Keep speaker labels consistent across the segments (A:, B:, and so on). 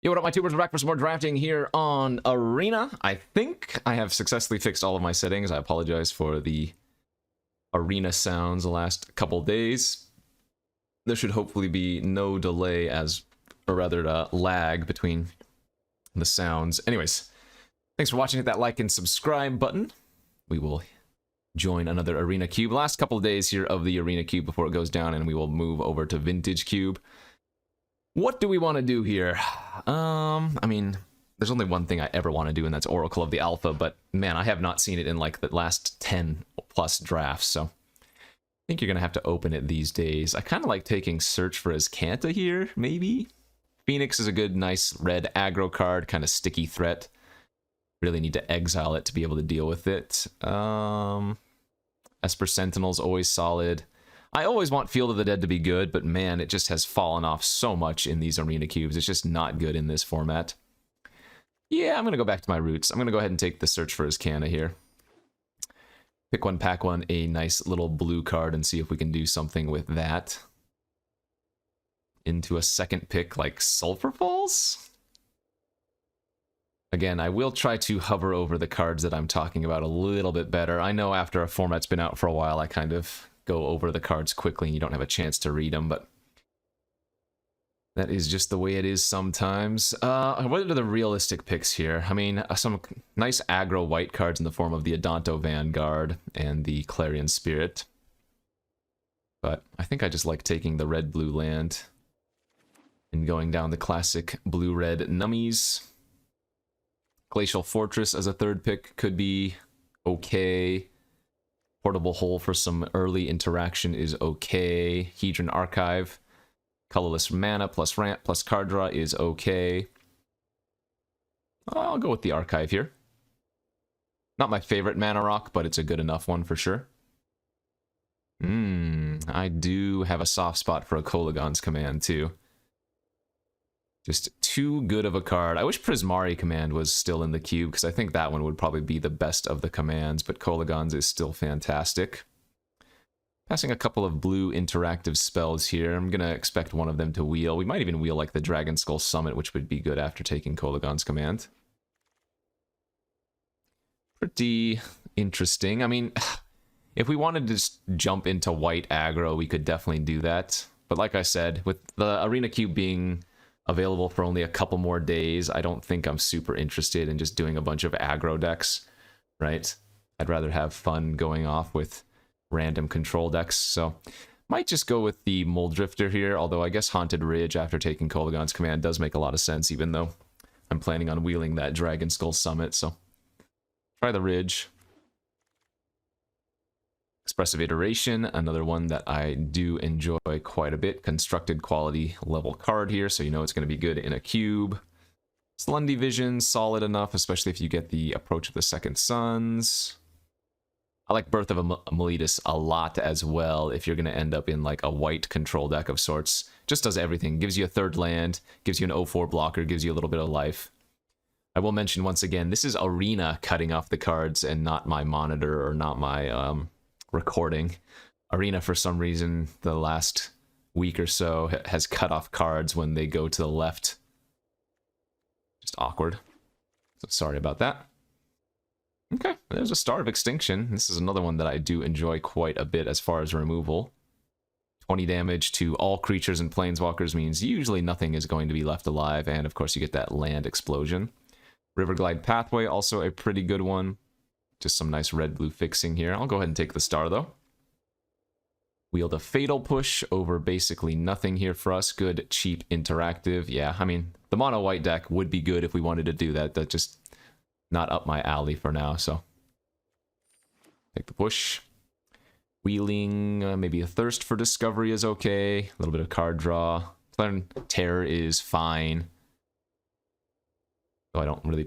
A: Yo, what up, my tubers? We're back for some more drafting here on Arena. I think I have successfully fixed all of my settings. I apologize for the Arena sounds the last couple days. There should hopefully be no delay or rather lag between the sounds. Anyways, thanks for watching. Hit that like and subscribe button. We will join another Arena Cube. Last couple of days here of the Arena Cube before it goes down, and we will move over to Vintage Cube. What do we want to do here? I mean, there's only one thing I ever want to do, and that's Oracle of the Alpha, but man, I have not seen it in like the last 10 plus drafts, so I think you're going to have to open it these days. I kind of like taking Search for Azcanta here, maybe? Phoenix is a good, nice red aggro card, kind of sticky threat. Really need to exile it to be able to deal with it. Esper Sentinel's always solid. I always want Field of the Dead to be good, but man, it just has fallen off so much in these Arena Cubes. It's just not good in this format. Yeah, I'm going to go back to my roots. I'm going to go ahead and take the Search for Azcanta here. Pick one, pack one, a nice little blue card, and see if we can do something with that. Into a second pick like Sulphur Falls? Again, I will try to hover over the cards that I'm talking about a little bit better. I know after a format's been out for a while, I kind of go over the cards quickly and you don't have a chance to read them, but that is just the way it is sometimes. What are the realistic picks here? I mean, some nice aggro white cards in the form of the Adanto Vanguard and the Clarion Spirit. But I think I just like taking the red-blue land and going down the classic blue-red nummies. Glacial Fortress as a third pick could be okay. Portable Hole for some early interaction is okay. Hedron Archive. Colorless Mana plus Ramp plus card draw is okay. I'll go with the Archive here. Not my favorite mana rock, but it's a good enough one for sure. I do have a soft spot for a Kolaghan's Command too. Just too good of a card. I wish Prismari Command was still in the cube, because I think that one would probably be the best of the commands, but Kolaghan's is still fantastic. Passing a couple of blue interactive spells here. I'm going to expect one of them to wheel. We might even wheel like the Dragon Skull Summit, which would be good after taking Kolaghan's Command. Pretty interesting. I mean, if we wanted to just jump into white aggro, we could definitely do that. But like I said, with the Arena Cube being available for only a couple more days, I don't think I'm super interested in just doing a bunch of aggro decks, right? I'd rather have fun going off with random control decks, so might just go with the Muldrifter here, although I guess Haunted Ridge after taking Kolaghan's Command does make a lot of sense, even though I'm planning on wheeling that Dragon Skull Summit, so try the Ridge. Expressive Iteration, another one that I do enjoy quite a bit. Constructed quality level card here, so you know it's going to be good in a cube. Slundy Vision, solid enough, especially if you get the Approach of the Second Sons. I like Birth of Meletus a lot as well, if you're going to end up in like a white control deck of sorts. Just does everything. Gives you a third land, gives you an 0/4 blocker, gives you a little bit of life. I will mention once again, this is Arena cutting off the cards and not my monitor or not my recording. Arena, for some reason, the last week or so has cut off cards when they go to the left. Just awkward. So sorry about that. Okay, there's a Star of Extinction. This is another one that I do enjoy quite a bit as far as removal. 20 damage to all creatures and planeswalkers means usually nothing is going to be left alive, and of course you get that land explosion. Riverglide Pathway, also a pretty good one. Just some nice red-blue fixing here. I'll go ahead and take the star, though. Wield a Fatal Push over basically nothing here for us. Good, cheap, interactive. Yeah, I mean, the mono-white deck would be good if we wanted to do that. That's just not up my alley for now, so take the push. Wheeling, maybe a Thirst for Discovery is okay. A little bit of card draw. Terror is fine. Though I don't really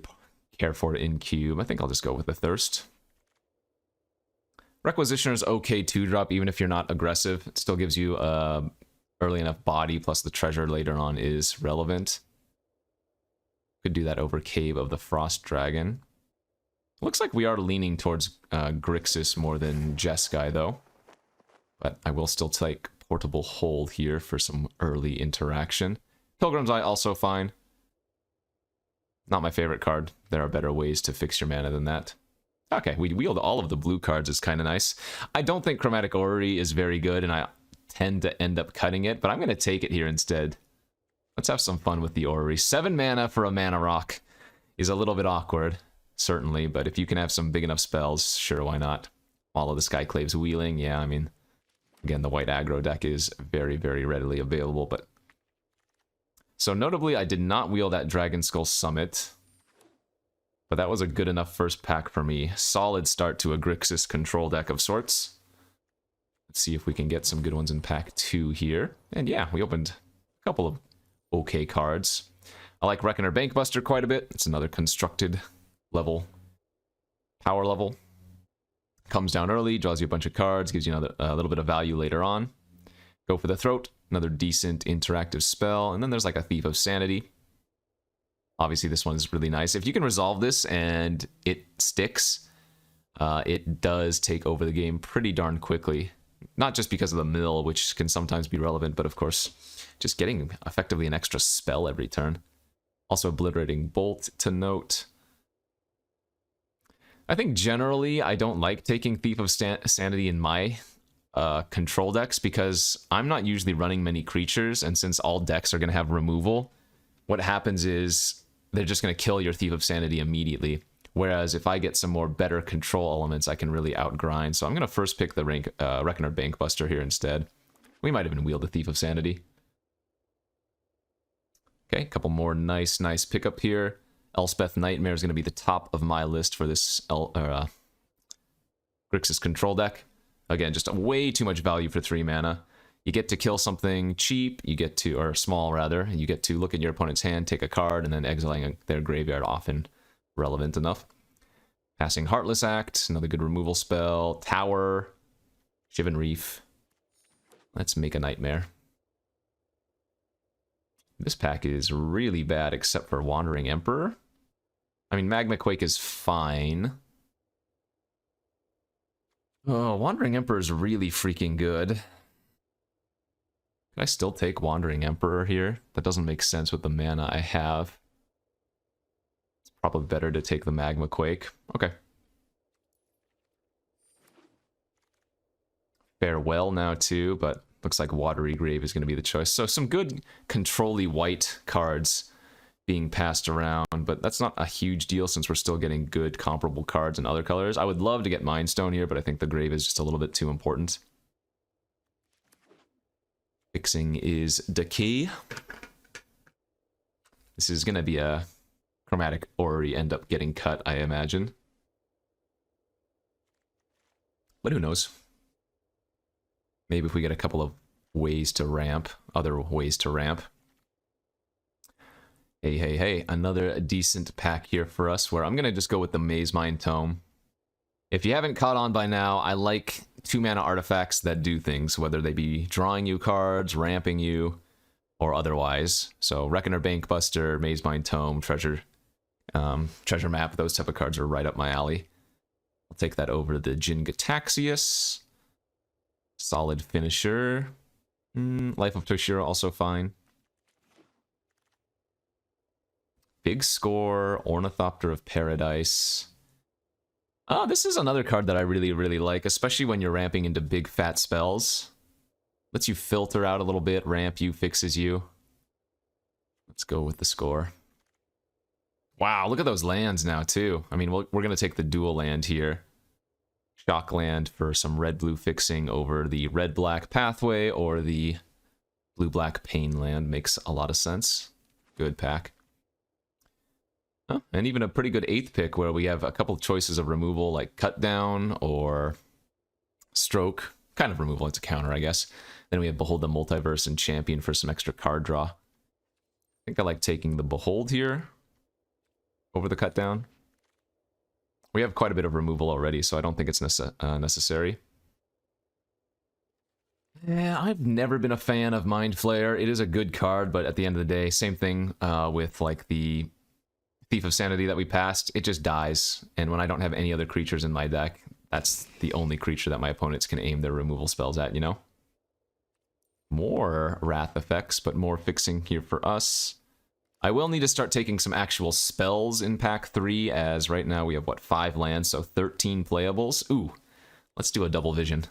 A: care for it in cube. I think I'll just go with the Thirst. Requisitioner is okay 2-drop, even if you're not aggressive. It still gives you early enough body, plus the treasure later on is relevant. Could do that over Cave of the Frost Dragon. Looks like we are leaning towards Grixis more than Jeskai, though. But I will still take Portable Hold here for some early interaction. Pilgrim's Eye also fine. Not my favorite card. There are better ways to fix your mana than that. Okay, we wield all of the blue cards. Is kind of nice. I don't think Chromatic Orrery is very good, and I tend to end up cutting it, but I'm going to take it here instead. Let's have some fun with the Orrery. 7 mana for a mana rock is a little bit awkward, certainly, but if you can have some big enough spells, sure, why not? All of the Skyclave's Wheeling, yeah, I mean, again, the white aggro deck is very, very readily available, but... So notably, I did not wheel that Dragon Skull Summit, but that was a good enough first pack for me. Solid start to a Grixis control deck of sorts. Let's see if we can get some good ones in pack 2 here. And yeah, we opened a couple of okay cards. I like Reckoner Bankbuster quite a bit. It's another constructed level, power level. Comes down early, draws you a bunch of cards, gives you a little bit of value later on. Go for the Throat, another decent interactive spell. And then there's like a Thief of Sanity. Obviously, this one is really nice. If you can resolve this and it sticks, it does take over the game pretty darn quickly. Not just because of the mill, which can sometimes be relevant, but of course, just getting effectively an extra spell every turn. Also, Obliterating Bolt to note. I think generally, I don't like taking Thief of Sanity in my control decks because I'm not usually running many creatures, and since all decks are going to have removal, what happens is they're just going to kill your Thief of Sanity immediately. Whereas if I get some more better control elements, I can really outgrind. So I'm going to first pick the Reckoner Bankbuster here instead. We might even wield the Thief of Sanity. Okay, a couple more nice pickup here. Elspeth Nightmare is going to be the top of my list for this Grixis control deck. Again, just way too much value for 3 mana. You get to kill something cheap, you get to, or small rather, and you get to look at your opponent's hand, take a card, and then exiling their graveyard, often relevant enough. Passing Heartless Act, another good removal spell. Tower, Shivan Reef. Let's make a Nightmare. This pack is really bad except for Wandering Emperor. I mean, Magma Quake is fine. Oh, Wandering Emperor is really freaking good. Can I still take Wandering Emperor here? That doesn't make sense with the mana I have. It's probably better to take the Magma Quake. Okay. Farewell now too, but looks like Watery Grave is going to be the choice. So some good control-y white cards being passed around, but that's not a huge deal since we're still getting good comparable cards in other colors. I would love to get Mind Stone here, but I think the Grave is just a little bit too important. Fixing is Decay. This is going to be a Chromatic Orrery end up getting cut, I imagine. But who knows? Maybe if we get a couple of ways to ramp, other ways to ramp. Hey, another decent pack here for us where I'm going to just go with the Maze Mind Tome. If you haven't caught on by now, I like 2-mana artifacts that do things, whether they be drawing you cards, ramping you, or otherwise. So Reckoner Bankbuster, Maze Mind Tome, Treasure Map, those type of cards are right up my alley. I'll take that over the Jin Gataxius. Solid finisher. Life of Toshiro, also fine. Big Score, Ornithopter of Paradise. This is another card that I really like, especially when you're ramping into big fat spells. Lets you filter out a little bit, ramp you, fixes you. Let's go with the Score. Wow, look at those lands now too. I mean, we're going to take the dual land here. Shock land for some red-blue fixing over the red-black pathway, or the blue-black pain land. Makes a lot of sense. Good pack. Oh, and even a pretty good 8th pick where we have a couple of choices of removal, like Cut Down or Stroke. Kind of removal, it's a counter, I guess. Then we have Behold the Multiverse and Champion for some extra card draw. I think I like taking the Behold here over the Cut Down. We have quite a bit of removal already, so I don't think it's necessary. Yeah, I've never been a fan of Mind Flayer. It is a good card, but at the end of the day, same thing with like the Thief of Sanity that we passed. It just dies, and when I don't have any other creatures in my deck, that's the only creature that my opponents can aim their removal spells at, you know? More Wrath effects, but more fixing here for us. I will need to start taking some actual spells in pack 3, as right now we have, what, 5 lands, so 13 playables. Ooh, let's do a double vision.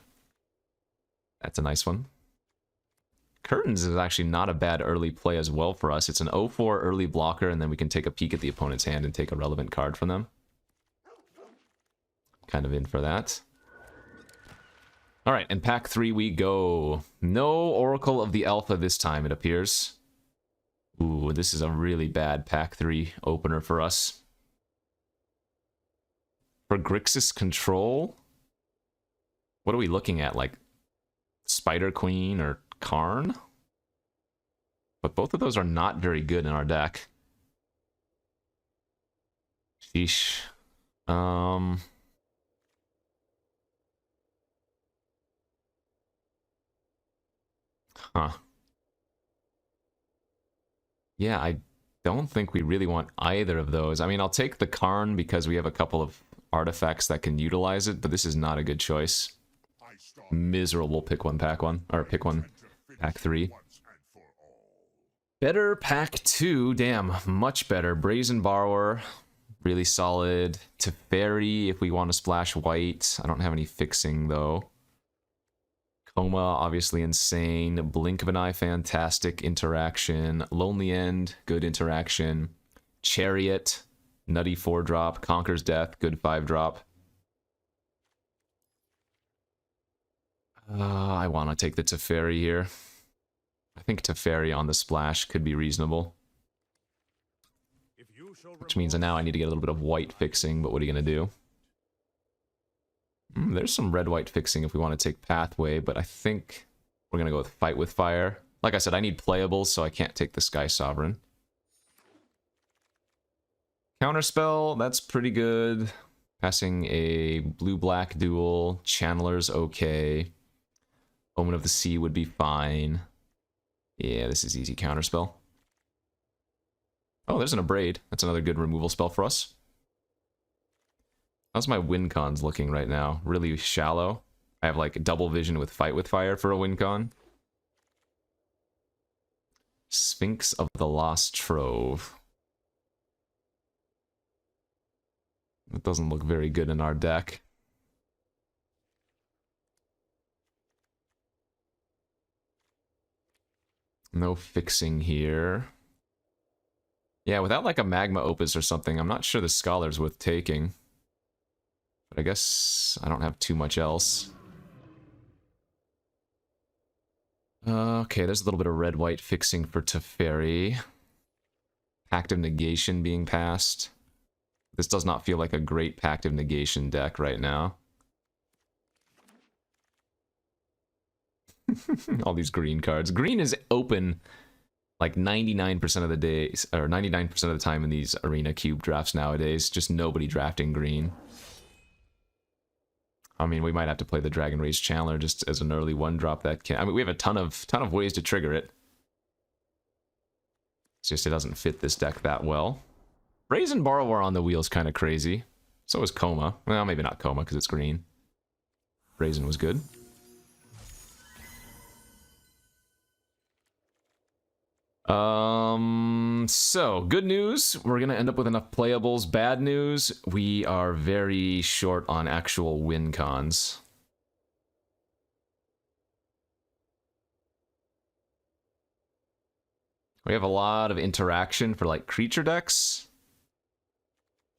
A: That's a nice one. Curtains is actually not a bad early play as well for us. It's an 0-4 early blocker, and then we can take a peek at the opponent's hand and take a relevant card from them. Kind of in for that. Alright, in pack 3 we go. No Oracle of the Alpha this time, it appears. Ooh, this is a really bad pack 3 opener for us. For Grixis Control? What are we looking at? Like Spider Queen or Karn? But both of those are not very good in our deck. Sheesh. Huh. Yeah, I don't think we really want either of those. I mean, I'll take the Karn because we have a couple of artifacts that can utilize it, but this is not a good choice. Miserable pick 1, pack 1, or pick 1, pack 3. Better pack 2, damn, much better. Brazen Borrower, really solid. Teferi if we want to splash white. I don't have any fixing though. Coma, obviously insane. Blink of an Eye, fantastic interaction. Lonely End, good interaction. Chariot, nutty 4-drop. Conquers Death, good 5-drop. I want to take the Teferi here. I think Teferi on the splash could be reasonable. Which means that now I need to get a little bit of white fixing, but what are you going to do? There's some red-white fixing if we want to take Pathway, but I think we're going to go with Fight with Fire. Like I said, I need playables, so I can't take the Sky Sovereign. Counterspell, that's pretty good. Passing a blue-black duel. Channeler's okay. Omen of the Sea would be fine. Yeah, this is easy counterspell. Oh, there's an Abrade. That's another good removal spell for us. How's my Wincons looking right now? Really shallow. I have like double vision with Fight with Fire for a Wincon. Sphinx of the Lost Trove. That doesn't look very good in our deck. No fixing here. Yeah, without like a Magma Opus or something, I'm not sure the Scholar's worth taking. But I guess I don't have too much else. Okay, there's a little bit of red-white fixing for Teferi. Pact of Negation being passed. This does not feel like a great Pact of Negation deck right now. All these green cards. Green is open like 99% of the days, or 99% of the time in these Arena Cube drafts nowadays. Just nobody drafting green. I mean, we might have to play the Dragon Rage Channeler just as an early 1-drop that can... I mean, we have a ton of ways to trigger it. It's just it doesn't fit this deck that well. Brazen Borrower on the wheel is kind of crazy. So is Coma. Well, maybe not Coma because it's green. Brazen was good. So, good news, we're gonna end up with enough playables. Bad news, we are very short on actual Wincons. We have a lot of interaction for, like, creature decks,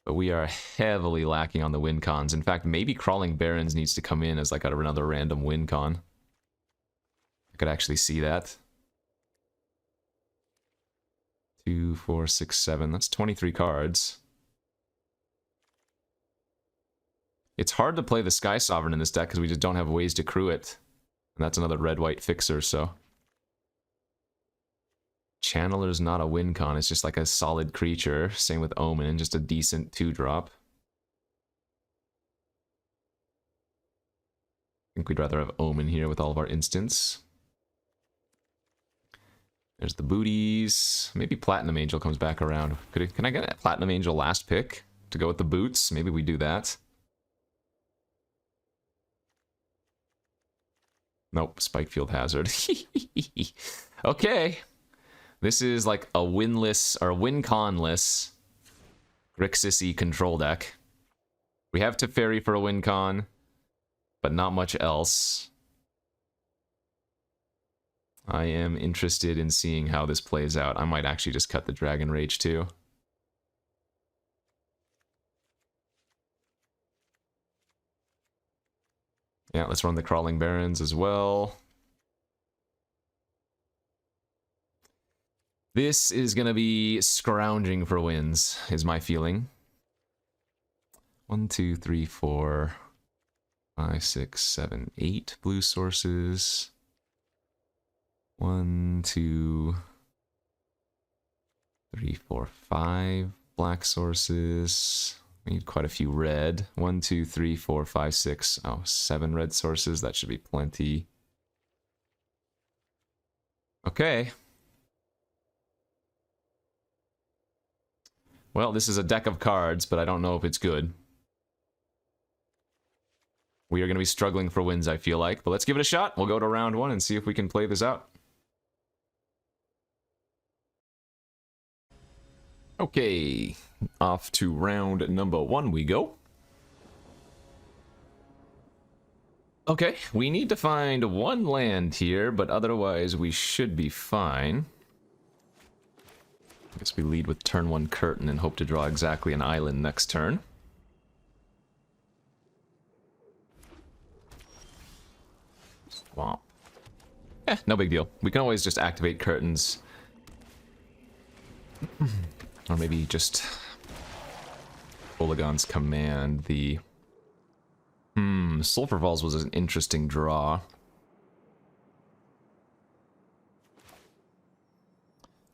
A: but we are heavily lacking on the Wincons. In fact, maybe Crawling Barrens needs to come in as, like, another random Wincon. I could actually see that. 2, 4, 6, 7. That's 23 cards. It's hard to play the Sky Sovereign in this deck because we just don't have ways to crew it. And that's another red-white fixer, so... Channeler's not a Wincon, it's just like a solid creature. Same with Omen, just a decent 2-drop. I think we'd rather have Omen here with all of our instants. There's the booties. Maybe Platinum Angel comes back around. Can I get a Platinum Angel last pick to go with the boots? Maybe we do that. Nope, Spikefield Hazard. Okay. This is like a winless, or Wincon-less Grixis-y control deck. We have Teferi for a Wincon, but not much else. I am interested in seeing how this plays out. I might actually just cut the Dragon Rage too. Yeah, let's run the Crawling Barrens as well. This is going to be scrounging for wins, is my feeling. 1, 2, 3, 4, 5, 6, 7, 8 blue sources. 1, 2, 3, 4, 5 black sources. We need quite a few red. 1, 2, 3, 4, 5, 6. Oh, 7 red sources. That should be plenty. Okay. Well, this is a deck of cards, but I don't know if it's good. We are going to be struggling for wins, I feel like. But let's give it a shot. We'll go to round 1 and see if we can play this out. Okay, off to round number 1 we go. Okay, we need to find 1 land here, but otherwise we should be fine. I guess we lead with turn 1 Curtain and hope to draw exactly an island next turn. Swamp. No big deal. We can always just activate Curtains. Or maybe just Polygon's Command. The Sulphur Falls was an interesting draw.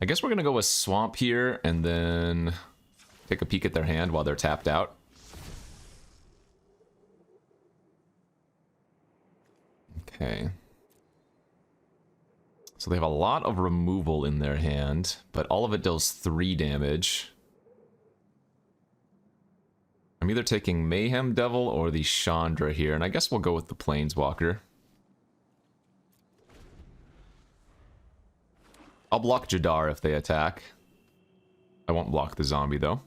A: I guess we're gonna go with Swamp here and then take a peek at their hand while they're tapped out. Okay. So they have a lot of removal in their hand, but all of it deals 3 damage. I'm either taking Mayhem Devil or the Chandra here, and I guess we'll go with the Planeswalker. I'll block Jadar if they attack. I won't block the zombie, though.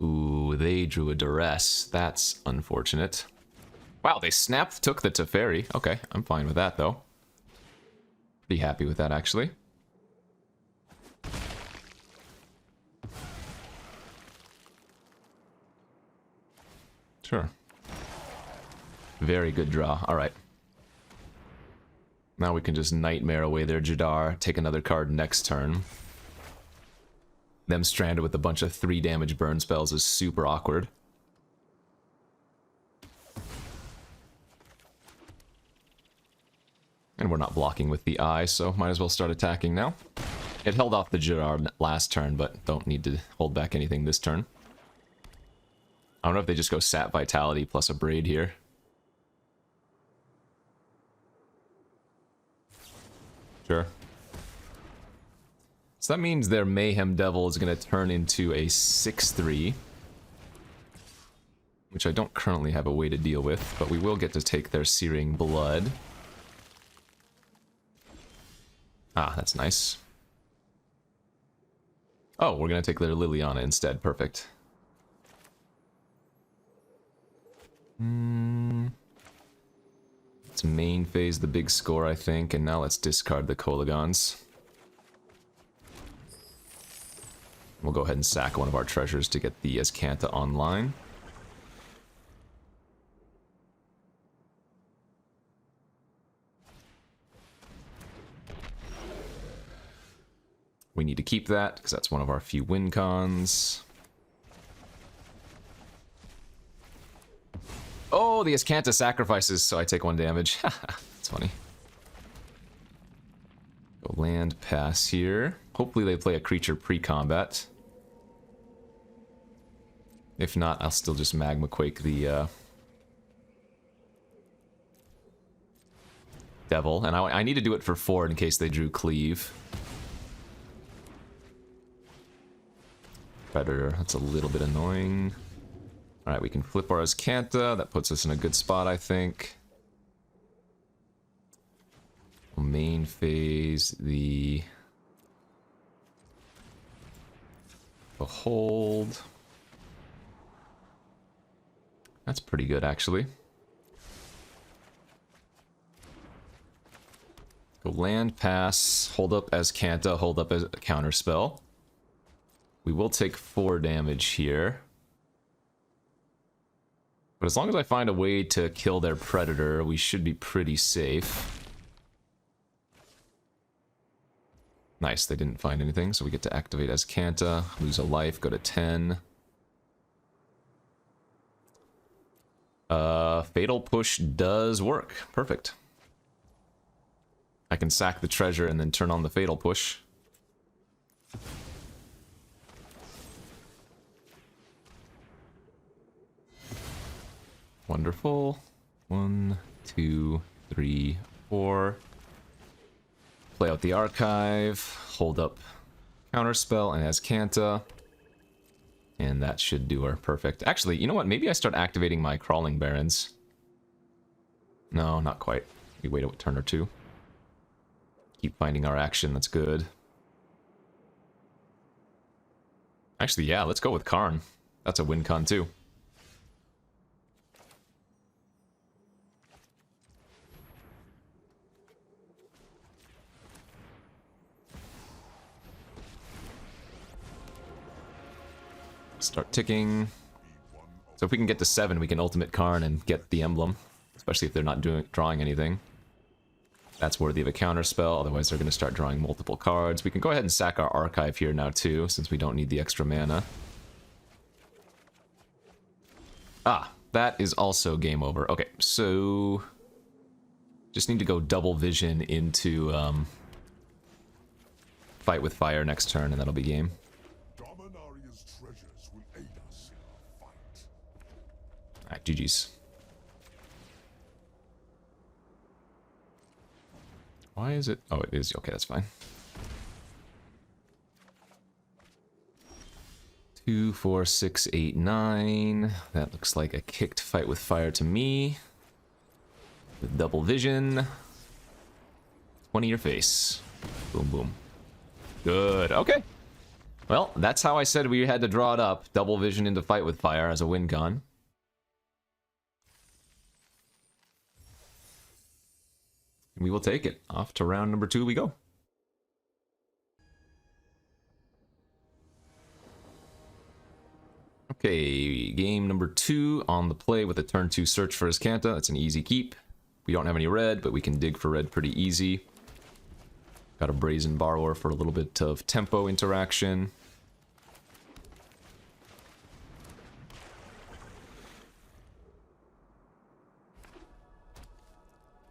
A: Ooh, they drew a Duress. That's unfortunate. Wow, they took the Teferi. Okay, I'm fine with that, though. Pretty happy with that, actually. Sure. Very good draw. All right. Now we can just Nightmare away their Jadar, take another card next turn. Them stranded with a bunch of 3 damage burn spells is super awkward. And we're not blocking with the eye, so might as well start attacking now. It held off the Jadar last turn, but don't need to hold back anything this turn. I don't know if they just go Sap Vitality plus a Braid here. Sure. So that means their Mayhem Devil is going to turn into a 6/3. Which I don't currently have a way to deal with, but we will get to take their Searing Blood. Ah, that's nice. Oh, we're going to take their Liliana instead. Perfect. Let's main phase the big score, I think, and now let's discard the Kolagons. We'll go ahead and sack one of our treasures to get the Azcanta online. We need to keep that, because that's one of our few Wincons. Oh, the Azcanta sacrifices, so I take 1 damage. That's funny. Go land pass here. Hopefully they play a creature pre-combat. If not, I'll still just Magma Quake the Devil. And I need to do it for 4 in case they drew Cleave. Predator, that's a little bit annoying. Alright, we can flip our Azcanta. That puts us in a good spot, I think. We'll main phase, the Behold. That's pretty good, actually. Go land, pass, hold up as Kanta, hold up as a counterspell. We will take 4 damage here. But as long as I find a way to kill their predator, we should be pretty safe. Nice, they didn't find anything, so we get to activate as Kanta, lose a life, go to 10. Fatal Push does work. Perfect. I can sack the treasure and then turn on the Fatal Push. Wonderful. 1, 2, 3, 4. Play out the archive, hold up counterspell and as Kanta. And that should do her. Perfect. Actually, you know what? Maybe I start activating my Crawling Barons. No, not quite. We wait a turn or two. Keep finding our action, that's good. Actually, yeah, let's go with Karn. That's a Wincon too. Start ticking. So if we can get to 7, we can ultimate Karn and get the emblem. Especially if they're not drawing anything. That's worthy of a counterspell, otherwise they're going to start drawing multiple cards. We can go ahead and sack our archive here now too, since we don't need the extra mana. Ah, that is also game over. Okay, so... just need to go double vision into Fight with Fire next turn, and that'll be game. Alright, GG's. Why is it? Oh, it is. Okay, that's fine. 2, 4, 6, 8, 9. That looks like a kicked Fight with Fire to me. With double vision. 20 your face. Boom, boom. Good. Okay. Well, that's how I said we had to draw it up. Double vision into Fight with Fire as a Wincon. We will take it. Off to round number 2 we go. Okay, game number 2 on the play with a turn 2 search for his Kanta. That's an easy keep. We don't have any red, but we can dig for red pretty easy. Got a Brazen Borrower for a little bit of tempo interaction.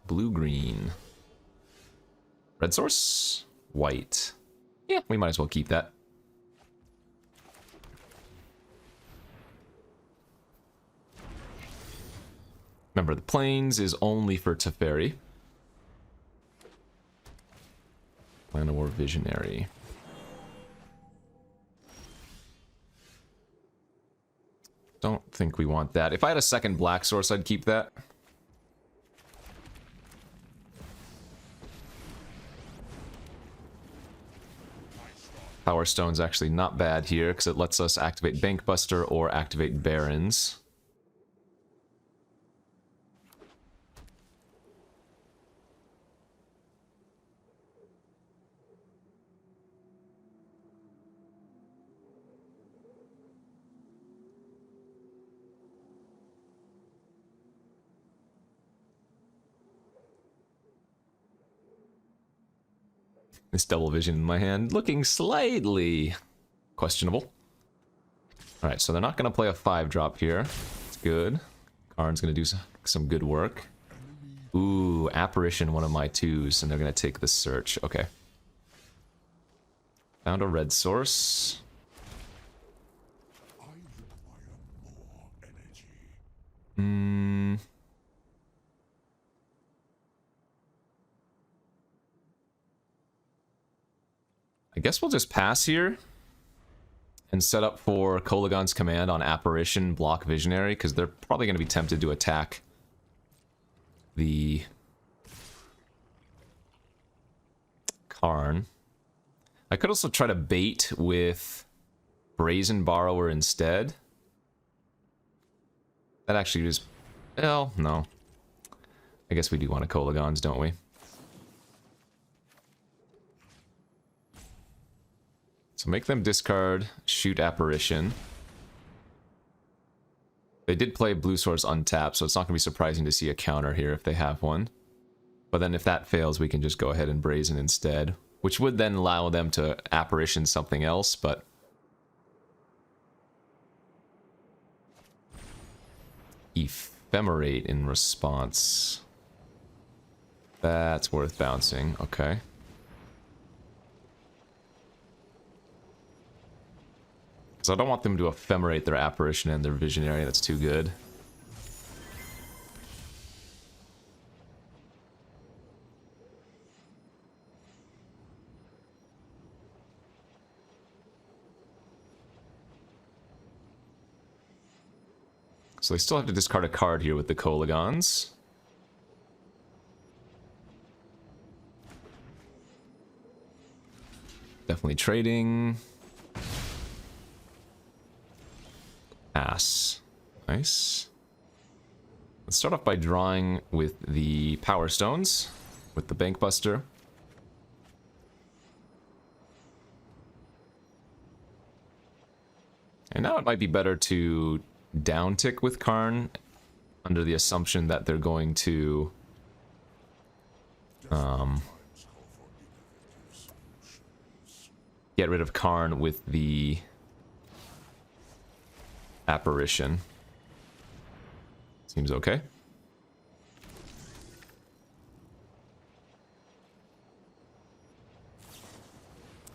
A: Blue-green. Red source? White. Yeah, we might as well keep that. Remember, the Plains is only for Teferi. Llanowar Visionary. Don't think we want that. If I had a second black source, I'd keep that. Power Stone's actually not bad here, because it lets us activate Bankbuster or activate Barons. This double vision in my hand looking slightly questionable. Alright, so they're not going to play a 5-drop here. It's good. Karn's going to do some good work. Ooh, Apparition, one of my 2s, and they're going to take the search. Okay. Found a red source. I guess we'll just pass here and set up for Kolaghan's command on Apparition, block Visionary, because they're probably going to be tempted to attack the Karn. I could also try to bait with Brazen Borrower instead. That actually is... Well, no. I guess we do want to Kolagons, don't we? So make them discard, shoot Apparition. They did play Blue Source untapped, so it's not going to be surprising to see a counter here if they have one. But then if that fails, we can just go ahead and Brazen instead. Which would then allow them to Apparition something else, but... Ephemerate in response. That's worth bouncing, okay. Because I don't want them to ephemerate their Apparition and their Visionary, that's too good. So they still have to discard a card here with the Kolagons. Definitely trading. Pass. Nice. Let's start off by drawing with the Power Stones, with the Bank Buster. And now it might be better to downtick with Karn under the assumption that they're going to get rid of Karn with the Apparition. Seems okay.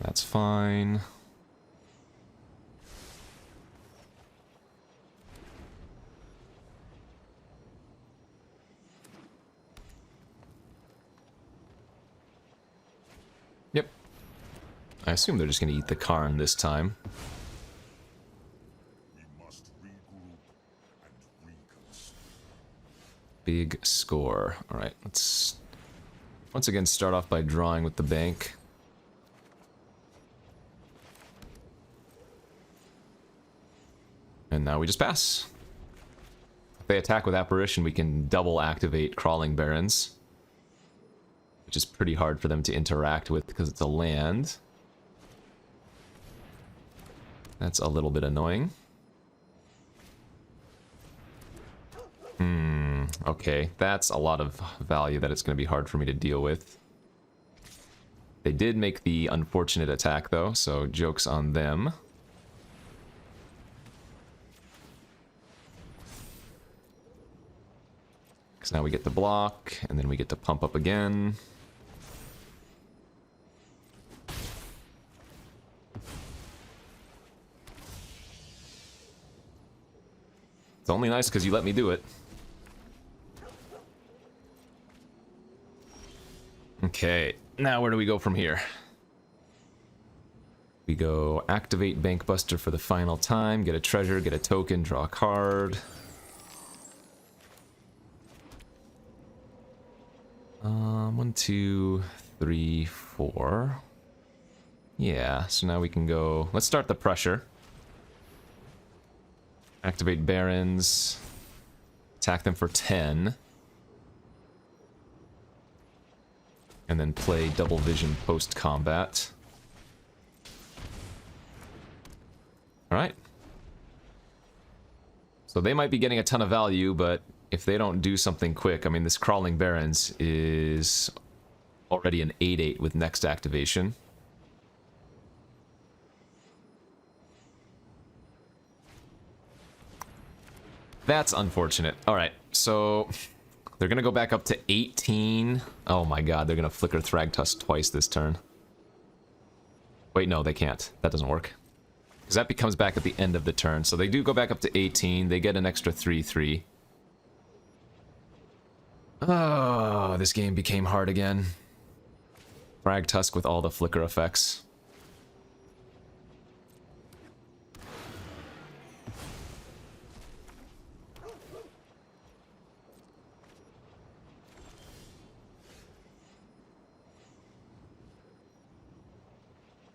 A: That's fine. Yep. I assume they're just going to eat the Karn this time. Big score. Alright, let's once again start off by drawing with the bank. And now we just pass. If they attack with Apparition, we can double activate Crawling Barrens, which is pretty hard for them to interact with because it's a land. That's a little bit annoying. Okay, that's a lot of value that it's going to be hard for me to deal with. They did make the unfortunate attack, though, so joke's on them. Because now we get to block, and then we get to pump up again. It's only nice because you let me do it. Okay, now where do we go from here? We go activate Bank Buster for the final time, get a treasure, get a token, draw a card. 1, 2, 3, 4. Yeah, so now we can go... Let's start the pressure. Activate Barrens. Attack them for 10. And then play Double Vision post-combat. Alright. So they might be getting a ton of value, but if they don't do something quick... I mean, this Crawling Barrens is already an 8/8 with next activation. That's unfortunate. Alright, so... They're gonna go back up to 18. Oh my god, they're gonna flicker Thragtusk twice this turn. Wait, no, they can't. That doesn't work. Because that becomes back at the end of the turn. So they do go back up to 18. They get an extra 3/3. Oh, this game became hard again. Thragtusk with all the flicker effects.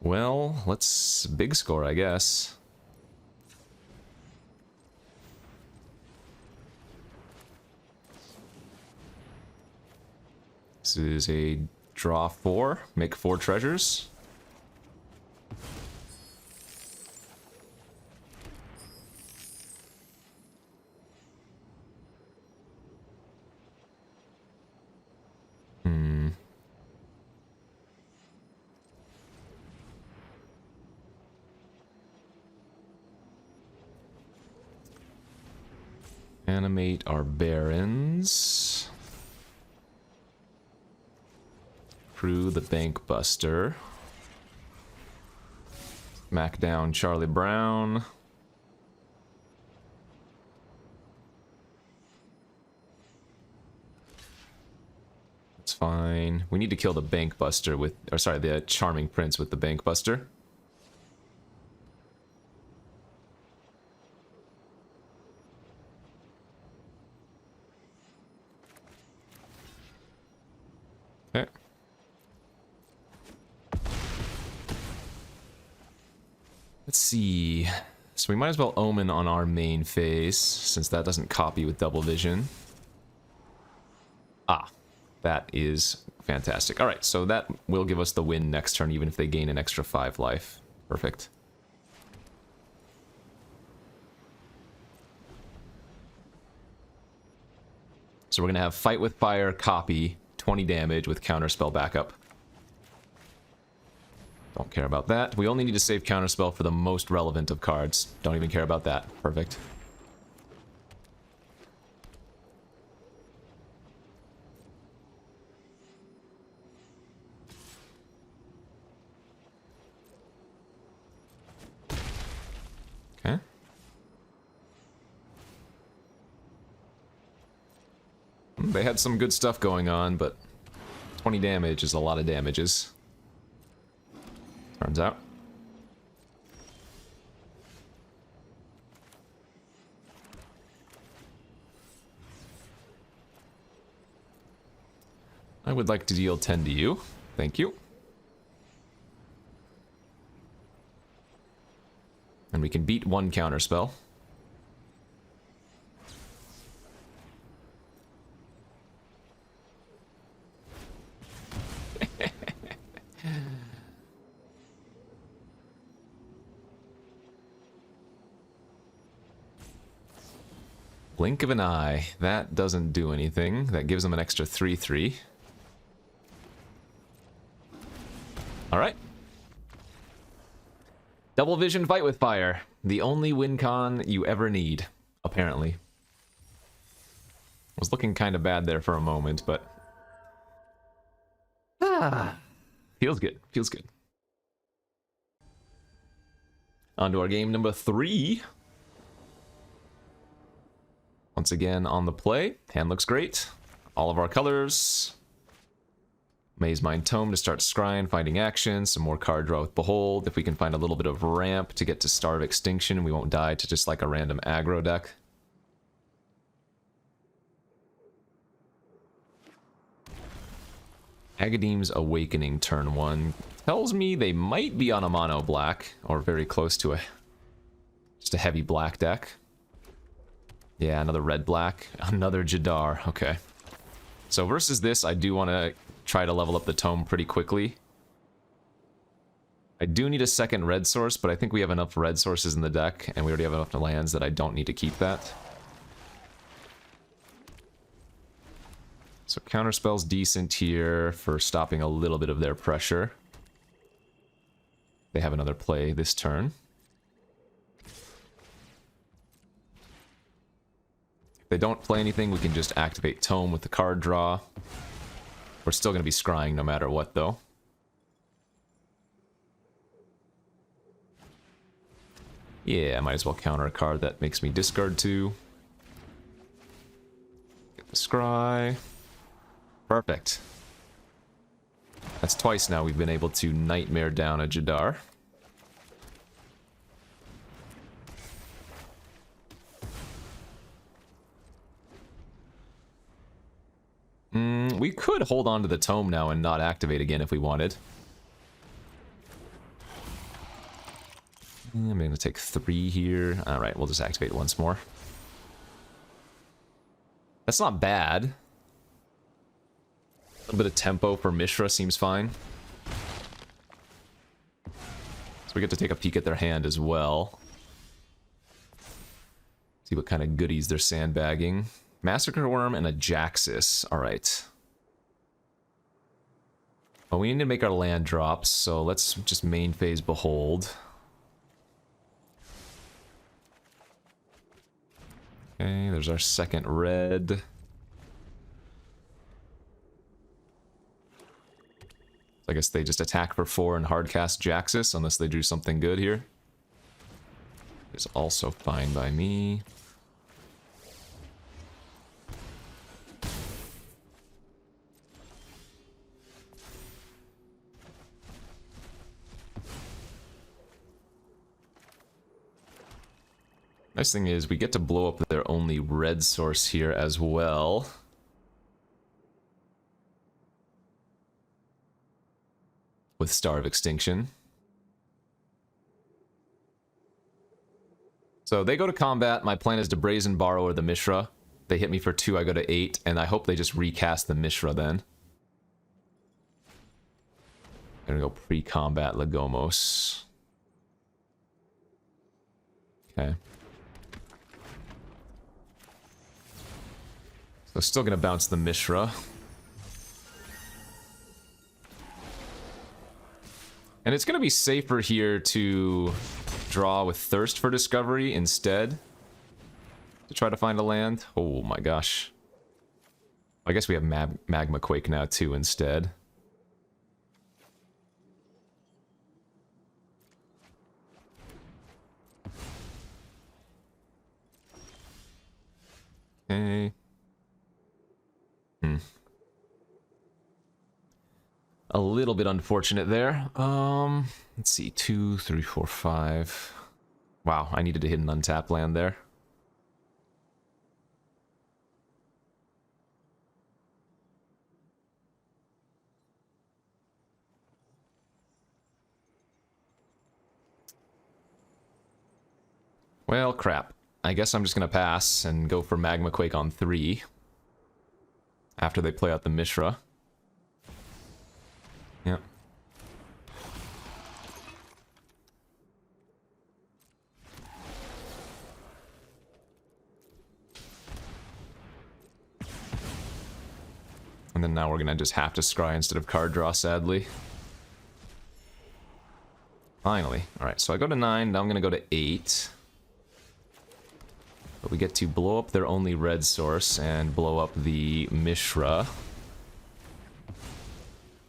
A: Well, let's big score, I guess. This is a draw 4, make 4 treasures. Animate our barons. Crew the Bank Buster. Smack down Charlie Brown. That's fine. We need to kill the Bank Buster with, or sorry, the Charming Prince with the Bank Buster. Okay. Let's see. So we might as well Omen on our main phase, since that doesn't copy with double vision. Ah, that is fantastic. Alright, so that will give us the win next turn, even if they gain an extra 5 life. Perfect. So we're going to have Fight with Fire, copy, 20 damage with counterspell backup. Don't care about that. We only need to save counterspell for the most relevant of cards. Don't even care about that. Perfect. Okay. They had some good stuff going on, but 20 damage is a lot of damages. Turns out. I would like to deal 10 to you. Thank you. And we can beat 1 counterspell. Blink of an eye. That doesn't do anything. That gives them an extra 3/3. Alright. Double vision Fight with Fire. The only Wincon you ever need, apparently. Was looking kind of bad there for a moment, but... feels good. Feels good. On to our game number 3. Once again on the play. Hand looks great. All of our colors. Maze Mind Tome to start scrying, finding action. Some more card draw with Behold. If we can find a little bit of ramp to get to Starve Extinction, we won't die to just like a random aggro deck. Agadeem's Awakening turn 1 tells me they might be on a mono black, or very close to just a heavy black deck. Yeah, another red black, another Jadar. Okay. So versus this, I do want to try to level up the tome pretty quickly. I do need a second red source, but I think we have enough red sources in the deck, and we already have enough lands that I don't need to keep that. So Counterspell's decent here for stopping a little bit of their pressure. They have another play this turn. If they don't play anything, we can just activate Tome with the card draw. We're still going to be scrying no matter what, though. Yeah, I might as well counter a card that makes me discard 2. Get the scry. Perfect. That's twice now we've been able to Nightmare down a Jadar. We could hold on to the Tome now and not activate again if we wanted. I'm going to take 3 here. Alright, we'll just activate once more. That's not bad. A little bit of tempo for Mishra seems fine. So we get to take a peek at their hand as well. See what kind of goodies they're sandbagging. Massacre Worm and a Jaxus. Alright. Well, we need to make our land drops, so let's just main phase Behold. Okay, there's our second red. I guess they just attack for 4 and hardcast Jaxus, unless they drew something good here. It's also fine by me. Nice thing is we get to blow up their only red source here as well. With Star of Extinction. So they go to combat. My plan is to Brazen Borrower the Mishra. They hit me for 2, I go to 8, and I hope they just recast the Mishra then. I'm gonna go pre-combat Legomos. Okay. So still gonna bounce the Mishra. And it's gonna be safer here to draw with Thirst for Discovery instead. To try to find a land. Oh my gosh. I guess we have Magma Quake now too instead. Okay. A little bit unfortunate there. Let's see. 2, 3, 4, 5. Wow, I needed to hit an untap land there. Well, crap. I guess I'm just gonna pass and go for Magma Quake on 3. After they play out the Mishra. Yeah. And then now we're gonna just have to scry instead of card draw, sadly. Finally. Alright, so I go to 9, now I'm gonna go to 8. But we get to blow up their only red source and blow up the Mishra.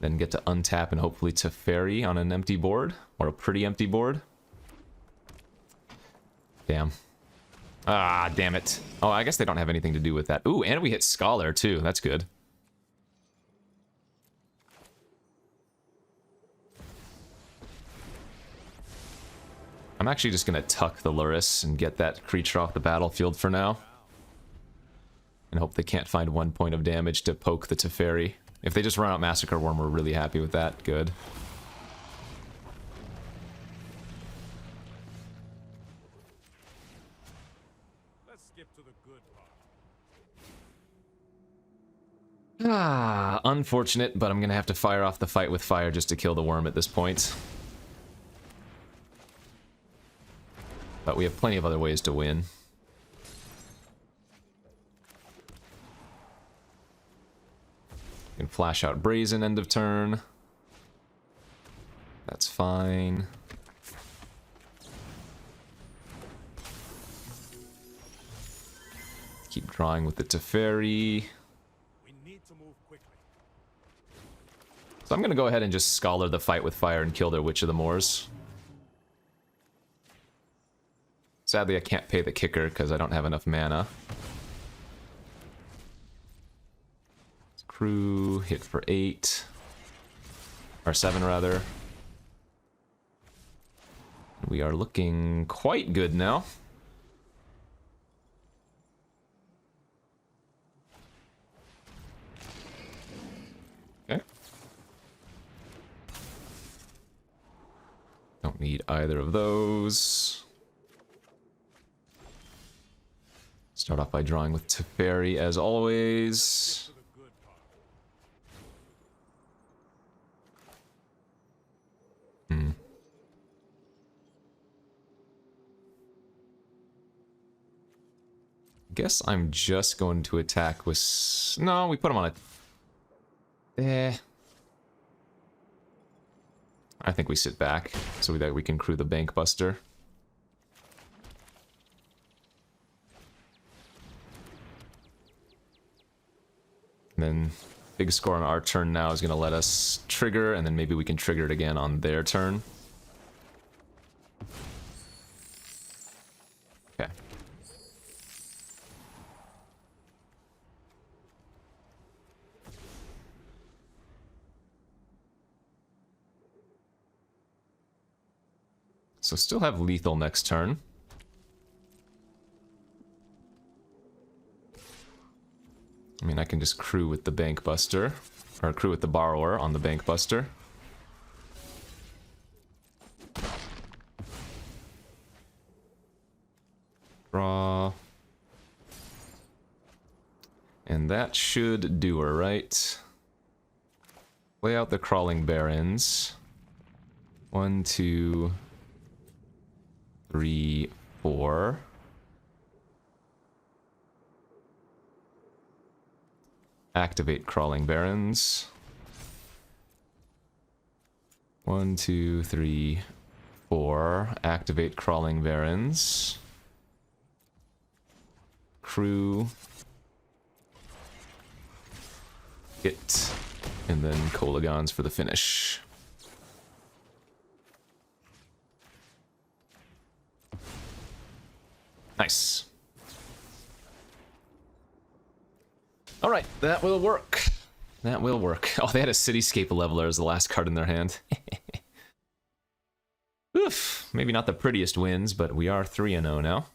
A: Then get to untap and hopefully Teferi on an empty board. Or a pretty empty board. Damn. Ah, damn it. Oh, I guess they don't have anything to do with that. Ooh, and we hit Scholar too. That's good. I'm actually just gonna tuck the Luris and get that creature off the battlefield for now. And hope they can't find 1 point of damage to poke the Teferi. If they just run out Massacre Worm, we're really happy with that. Good.
B: Let's skip to the good part.
A: Ah, unfortunate, but I'm gonna have to fire off the Fight with Fire just to kill the worm at this point. But we have plenty of other ways to win. You can flash out Brazen end of turn. That's fine. Keep drawing with the Teferi.
B: We need to move quickly.
A: So I'm gonna go ahead and just Scholar the Fight with Fire and kill their Witch of the Moors. Sadly, I can't pay the kicker because I don't have enough mana. Crew, hit for 8. Or 7, rather. We are looking quite good now. Okay. Don't need either of those. Start off by drawing with Teferi as always.
B: To the good part.
A: Guess I'm just going to attack with... No, we put him on a... I think we sit back so that we can crew the Bank Buster. And then big score on our turn now is going to let us trigger, and then maybe we can trigger it again on their turn. Okay. So still have lethal next turn. I mean, I can just crew with the Bank Buster, or crew with the Borrower on the Bank Buster. Draw. And that should do her, right? Lay out the Crawling Barrens. 1, 2, 3, 4. Activate Crawling Barrens. 1, 2, 3, 4. Activate Crawling Barrens. Crew. Hit. And then Kolagons for the finish. Nice. Alright, that will work. That will work. Oh, they had a Cityscape Leveler as the last card in their hand. Oof. Maybe not the prettiest wins, but we are 3-0 now.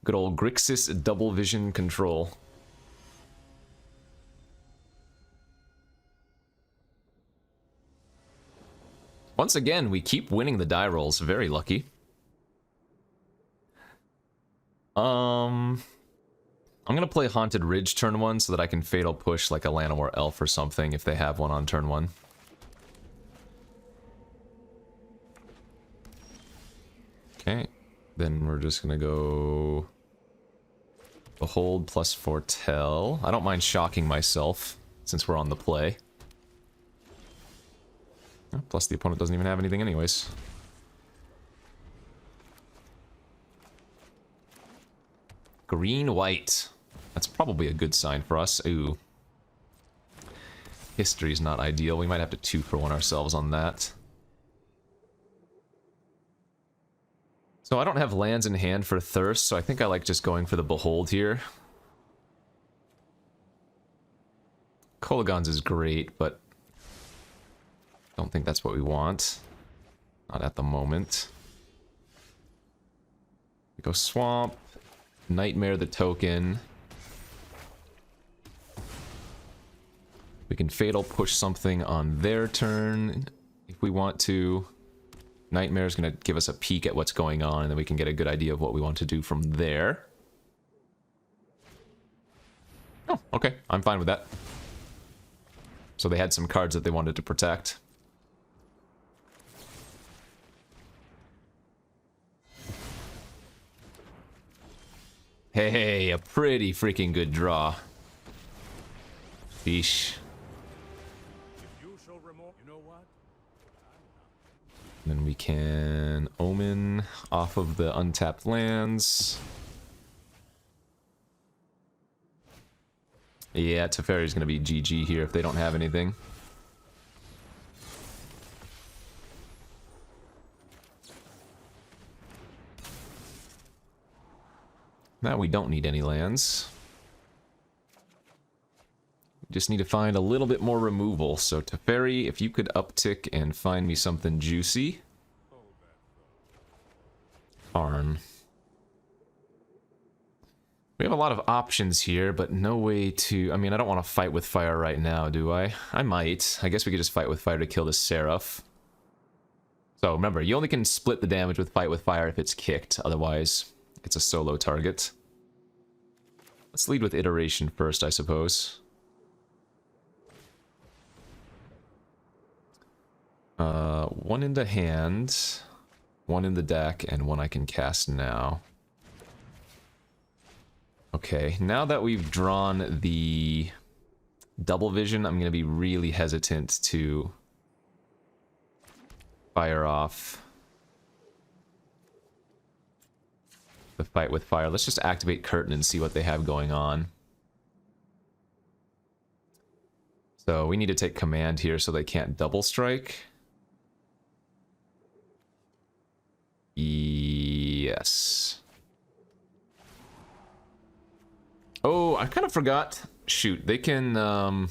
A: Good old Grixis double vision control. Once again, we keep winning the die rolls. Very lucky. I'm gonna play Haunted Ridge turn 1 so that I can Fatal Push like a Llanowar Elf or something if they have one on turn 1. Okay, then we're just gonna go Behold plus Foretell. I don't mind shocking myself since we're on the play. Plus the opponent doesn't even have anything anyways. Green-white. That's probably a good sign for us. Ooh. History's not ideal. We might have to 2-for-1 ourselves on that. So I don't have lands in hand for Thirst, so I think I like just going for the Behold here. Kolagons is great, but I don't think that's what we want. Not at the moment. We go Swamp. Nightmare the token. We can Fatal Push something on their turn if we want to. Nightmare's gonna give us a peek at what's going on, and then we can get a good idea of what we want to do from there. Oh, okay. I'm fine with that. So they had some cards that they wanted to protect. Hey, a pretty freaking good draw. Sheesh.
B: If you show remorse, you know what?
A: Then we can Omen off of the untapped lands. Yeah, Teferi's gonna be GG here if they don't have anything. Now we don't need any lands. We just need to find a little bit more removal. So Teferi, if you could uptick and find me something juicy. Arn. We have a lot of options here, but no way to... I mean, I don't want to fight with fire right now, do I? I might. I guess we could just fight with fire to kill this Seraph. So remember, you only can split the damage with Fight with Fire if it's kicked. Otherwise, it's a solo target. Let's lead with Iteration first, I suppose. One in the hand, one in the deck, and one I can cast now. Okay, now that we've drawn the double vision, I'm going to be really hesitant to fire off the Fight with Fire. Let's just activate Curtain and see what they have going on. So we need to take command here so they can't double strike. Yes. Oh, I kind of forgot. Shoot, they can a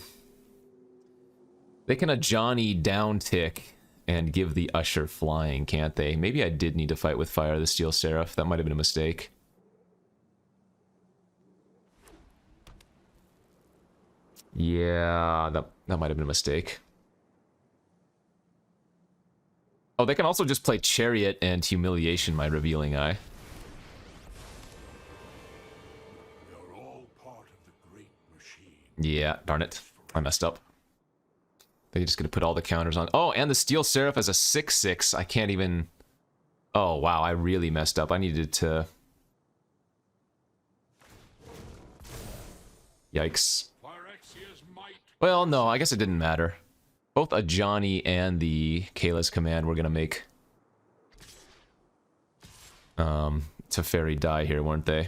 A: Johnny down tick and give the Usher flying, can't they? Maybe I did need to Fight with Fire the Steel Seraph. That might have been a mistake. Yeah, that might have been a mistake. Oh, they can also just play Chariot and Humiliation, my Revealing Eye.
B: You're all part of the great machine.
A: Yeah, darn it. I messed up. They're just gonna put all the counters on. Oh, and the Steel Seraph as a 6/6. I can't even... Oh, wow, I really messed up. I needed to... Yikes.
B: Phyrexia's might.
A: Well, no, I guess it didn't matter. Both a Johnny and the Kayla's command were gonna make... Teferi die here, weren't they?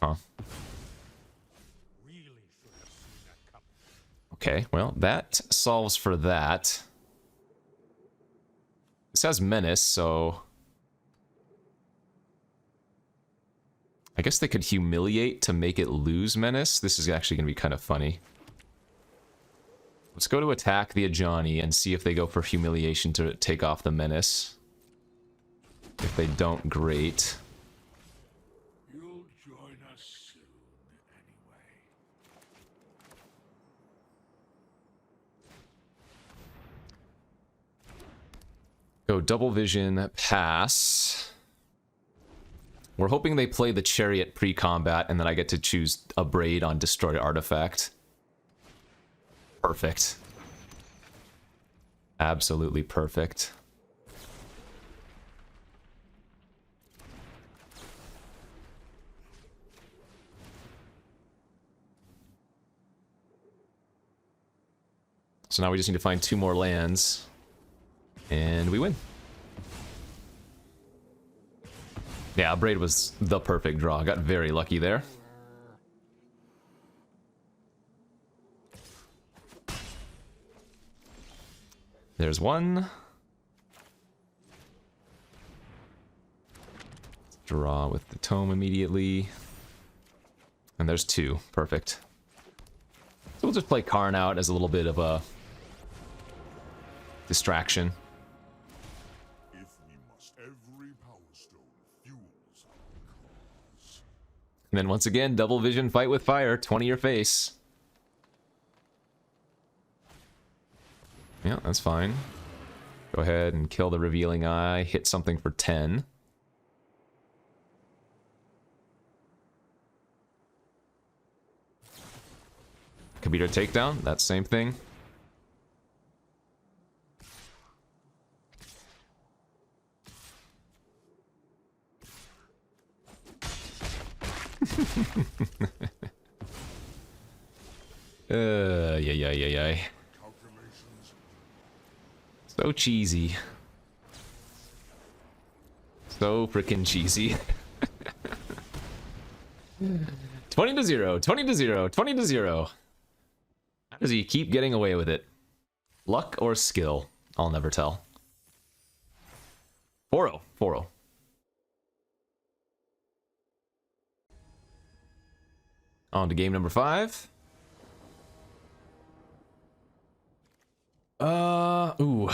A: Huh.
B: Really should have seen that coming.
A: Okay, well, that solves for that. This has Menace, so... I guess they could Humiliate to make it lose Menace. This is actually going to be kind of funny. Let's go to attack the Ajani and see if they go for Humiliation to take off the Menace. If they don't, great.
B: You'll join us soon, anyway.
A: Go double vision, pass. We're hoping they play the Chariot pre-combat, and then I get to choose a Braid on Destroy Artifact. Perfect. Absolutely perfect. So now we just need to find 2 more lands, and we win. Yeah, Braid was the perfect draw. Got very lucky there. There's one. Draw with the tome immediately. And there's 2. Perfect. So we'll just play Karn out as a little bit of a distraction.
B: If we must, every power stone fuels our cause.
A: And then once again, double vision, Fight with Fire, 20 your face. Yeah, that's fine. Go ahead and kill the Revealing Eye, hit something for 10. Computer takedown, that same thing. Yeah. So cheesy. So freaking cheesy. 20-0, 20-0, 20-0. How does he keep getting away with it? Luck or skill? I'll never tell. 4-0, 4-0. On to game number 5. Ooh.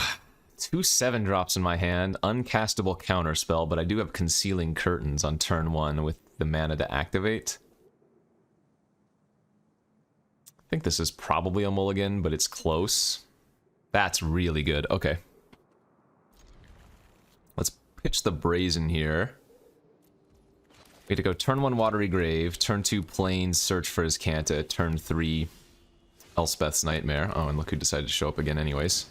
A: 2 7-drops in my hand. Uncastable counterspell, but I do have Concealing Curtains on turn 1 with the mana to activate. I think this is probably a mulligan, but it's close. That's really good. Okay. pitch the Brazen here. We had to go turn 1 Watery Grave, turn 2 Plains, search for his Kanta, turn 3 Elspeth's Nightmare. Oh, and look who decided to show up again anyways.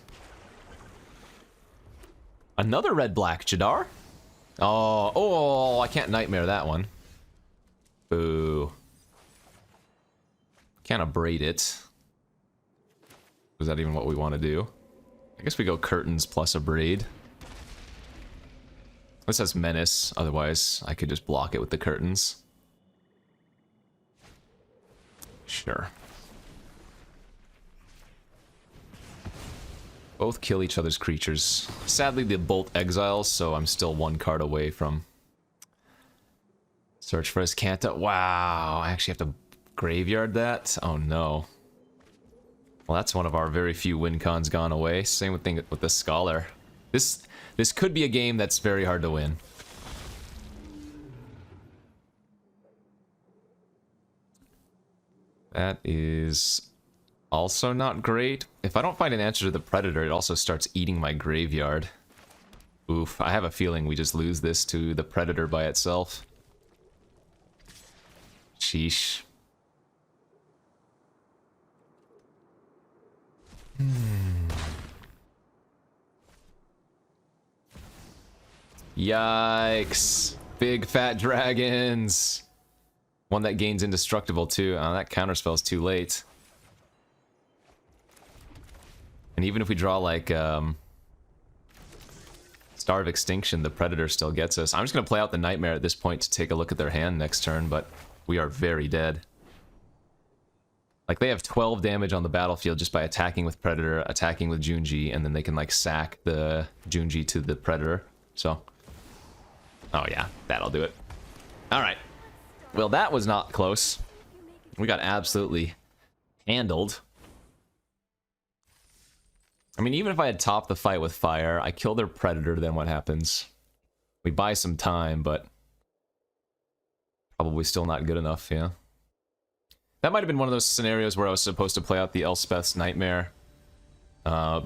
A: Another red-black Jadar? Oh, I can't Nightmare that one. Boo. Can't abrade it. Was that even what we want to do? I guess we go Curtains plus Abrade. This has Menace, otherwise I could just block it with the Curtains. Sure. Both kill each other's creatures. Sadly, the Bolt exiles, so I'm still 1 card away from... Search for his Kanta. Wow, I actually have to graveyard that? Oh no. Well, that's one of our very few Wincons gone away. Same thing with the Scholar. This could be a game that's very hard to win. That is also not great. If I don't find an answer to the Predator, it also starts eating my graveyard. Oof, I have a feeling we just lose this to the Predator by itself. Sheesh. Yikes. Big fat dragons. One that gains indestructible too. Oh, that counterspell's too late. And even if we draw like Star of Extinction, the Predator still gets us. I'm just gonna play out the Nightmare at this point to take a look at their hand next turn, but we are very dead. Like, they have 12 damage on the battlefield just by attacking with Predator, attacking with Junji, and then they can, like, sack the Junji to the Predator. So. Oh, yeah. That'll do it. Alright. Well, that was not close. We got absolutely handled. I mean, even if I had topped the fight with fire, I kill their Predator, then what happens? We buy some time, but... probably still not good enough, yeah. That might have been one of those scenarios where I was supposed to play out the Elspeth's Nightmare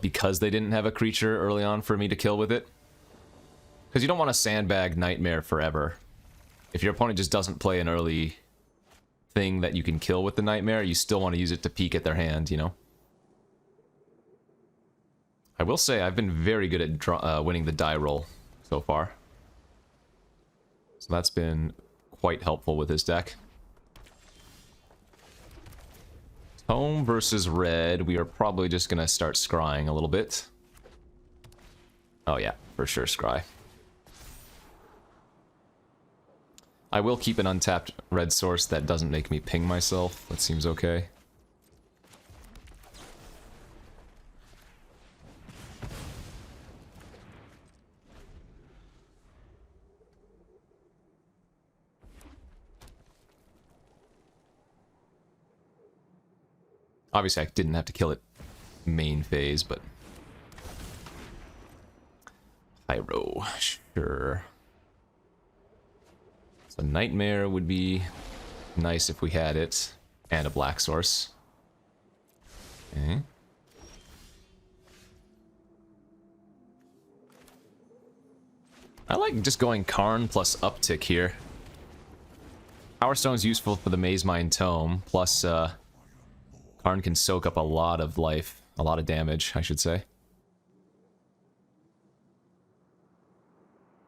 A: because they didn't have a creature early on for me to kill with it. Because you don't want to sandbag Nightmare forever. If your opponent just doesn't play an early thing that you can kill with the Nightmare, you still want to use it to peek at their hand, you know? I will say I've been very good at winning the die roll so far. So that's been quite helpful with this deck. Home versus red, we are probably just gonna start scrying a little bit. Oh yeah, for sure scry. I will keep an untapped red source that doesn't make me ping myself. That seems okay. Obviously, I didn't have to kill it main phase, but... Pyro, sure. So Nightmare would be nice if we had it. And a black source. Okay. I like just going Karn plus Uptick here. Power Stone's useful for the Maze Mine Tome, plus Karn can soak up a lot of life, a lot of damage, I should say.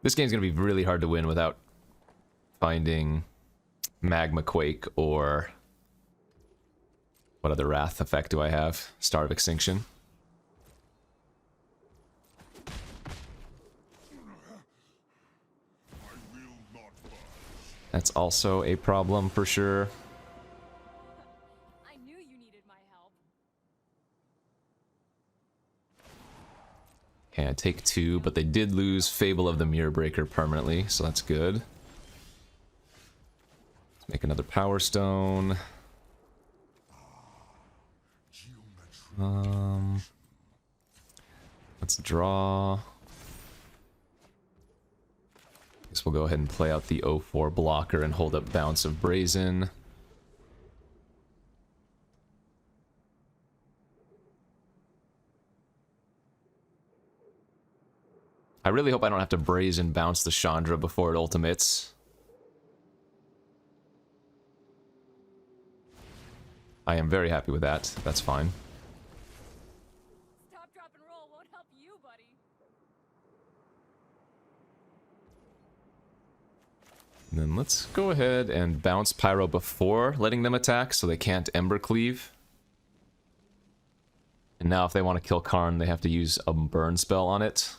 A: This game's gonna be really hard to win without finding Magma Quake or... what other Wrath effect do I have? Star of Extinction. That's also a problem for sure.
C: I knew you needed my help.
A: Okay, I take 2, but they did lose Fable of the Mirror Breaker permanently, so that's good. Let's make another Power Stone. Let's draw. Guess we'll go ahead and play out the 0-4 blocker and hold up Bounce of Brazen. I really hope I don't have to brazen bounce the Chandra before it ultimates. I am very happy with that. That's fine.
C: Stop, drop, and roll won't help you, buddy.
A: And then let's go ahead and bounce Pyro before letting them attack so they can't Ember Cleave. And now if they want to kill Karn, they have to use a burn spell on it.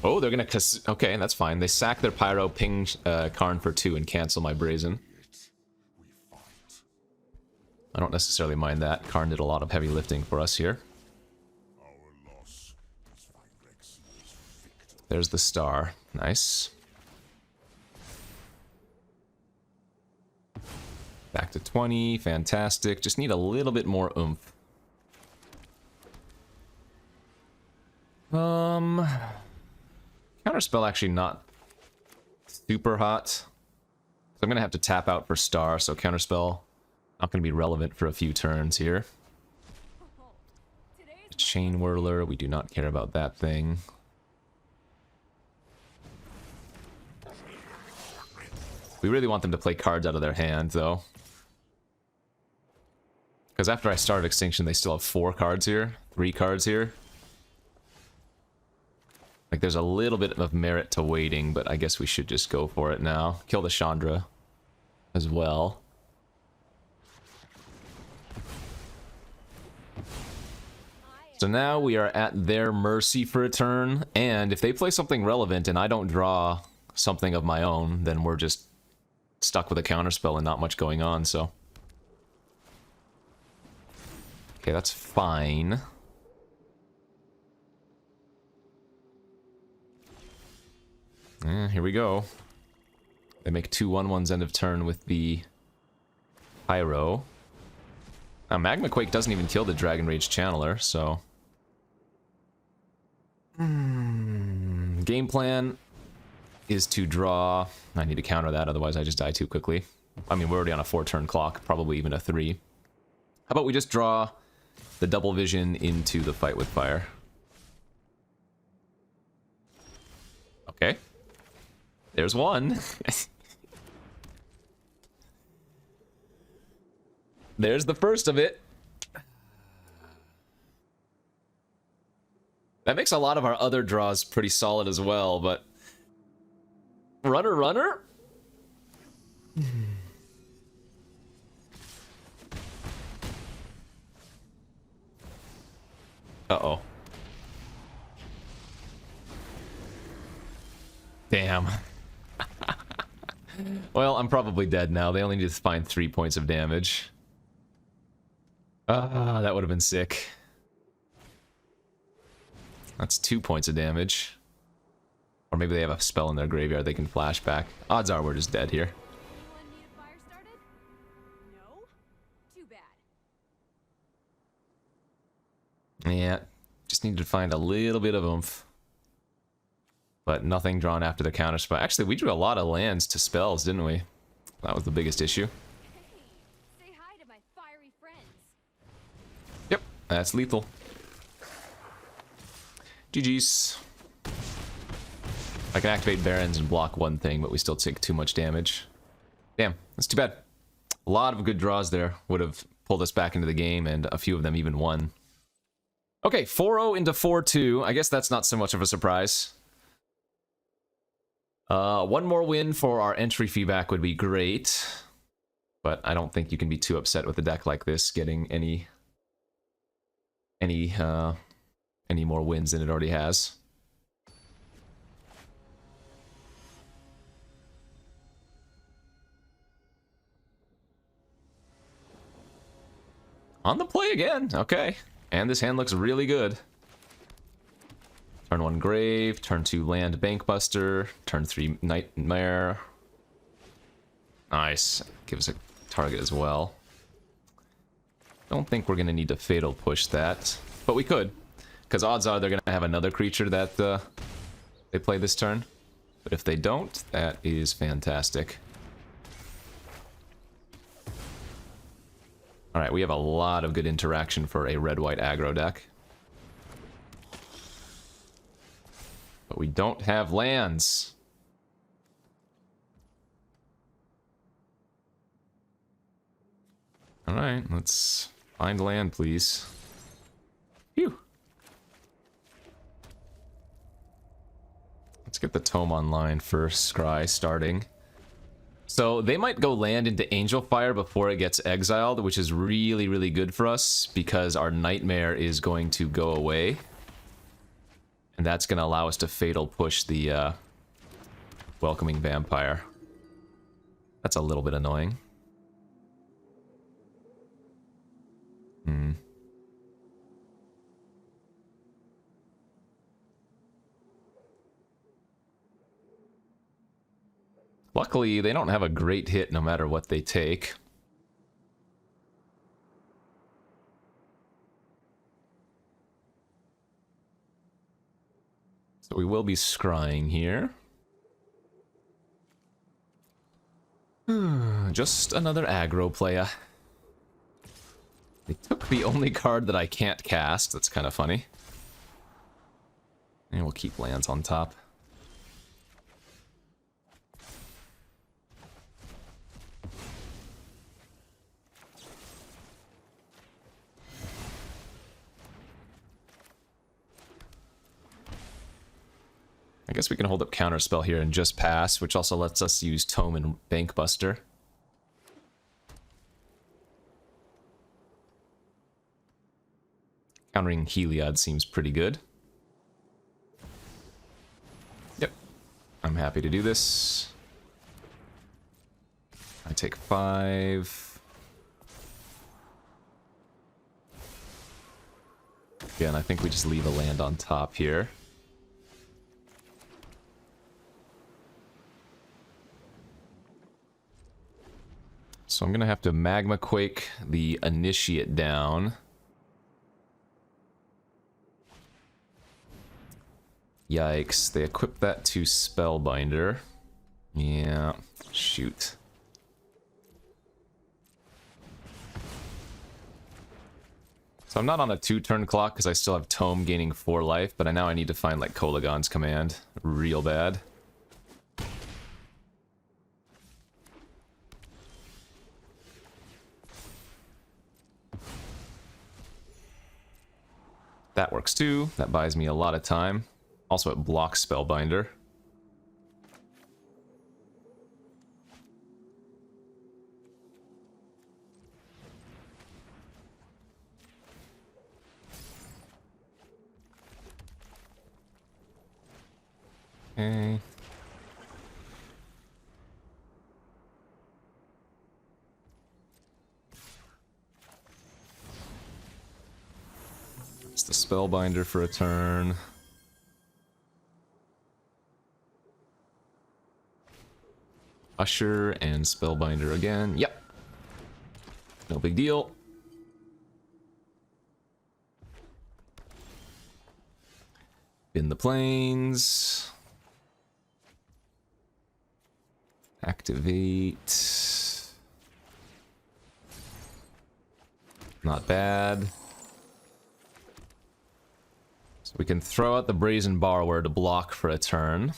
A: Oh, they're gonna... Okay, that's fine. They sack their Pyro, ping Karn for 2, and cancel my Brazen. I don't necessarily mind that. Karn did a lot of heavy lifting for us here. There's the star. Nice. Back to 20. Fantastic. Just need a little bit more oomph. Counterspell actually not super hot. So I'm gonna have to tap out for star, so counterspell not gonna be relevant for a few turns here. Chain Whirler, we do not care about that thing. We really want them to play cards out of their hand, though. Because after I started Extinction, they still have 4 cards here. 3 cards here. Like, there's a little bit of merit to waiting, but I guess we should just go for it now. Kill the Chandra as well. So now we are at their mercy for a turn, and if they play something relevant and I don't draw something of my own, then we're just stuck with a counterspell and not much going on, so... Okay, that's fine. Here we go. They make 2 1/1s end of turn with the Pyro. Now, Magma Quake doesn't even kill the Dragon Rage Channeler, so... Game plan is to draw... I need to counter that, otherwise I just die too quickly. I mean, we're already on a 4-turn clock, probably even a 3. How about we just draw the double vision into the Fight with Fire? Okay. There's one. There's the first of it. That makes a lot of our other draws pretty solid as well, but... Runner? Uh-oh. Damn. Well, I'm probably dead now. They only need to find 3 points of damage. That would have been sick. That's 2 points of damage. Or maybe they have a spell in their graveyard they can flash back. Odds are we're just dead here.
C: Anyone need a fire started? No? Too bad.
A: Yeah, just need to find a little bit of oomph. But nothing drawn after the counter spell. Actually, we drew a lot of lands to spells, didn't we? That was the biggest issue.
C: Hey, say hi to my fiery friends.
A: Yep, that's lethal. GG's. I can activate Barons and block one thing, but we still take too much damage. Damn, that's too bad. A lot of good draws there would have pulled us back into the game, and a few of them even won. Okay, 4-0 into 4-2. I guess that's not so much of a surprise. One more win for our entry fee back would be great. But I don't think you can be too upset with a deck like this getting any more wins than it already has. On the play again, okay. And this hand looks really good. Turn 1 Grave, turn 2 Land Bankbuster, turn 3 Nightmare. Nice. Gives a target as well. Don't think we're going to need to Fatal Push that, but we could. because odds are they're going to have another creature that they play this turn. But if they don't, that is fantastic. Alright, we have a lot of good interaction for a red-white aggro deck. But we don't have lands. Alright, let's find land, please. Phew. Let's get the tome online for Scry starting. So they might go land into Angel Fire before it gets exiled, which is really, really good for us because our Nightmare is going to go away. And that's going to allow us to Fatal Push the Welcoming Vampire. That's a little bit annoying. Luckily, they don't have a great hit no matter what they take. So we will be scrying here. Just another aggro player. They took the only card that I can't cast. That's kind of funny. And we'll keep lands on top. I guess we can hold up Counterspell here and just pass, which also lets us use Tome and Bankbuster. Countering Heliod seems pretty good. Yep. I'm happy to do this. I take 5. Again, I think we just leave a land on top here. So I'm going to have to Magma Quake the Initiate down. Yikes, they equipped that to Spellbinder. Yeah, shoot. So I'm not on a 2-turn clock because I still have Tome gaining 4 life, but now I need to find like Kolagon's command real bad. That works too. That buys me a lot of time. Also, it blocks Spellbinder. Okay. It's the Spellbinder for a turn. Usher and Spellbinder again. Yep. No big deal. Bin the planes. Activate. Not bad. So we can throw out the Brazen Borrower to block for a turn.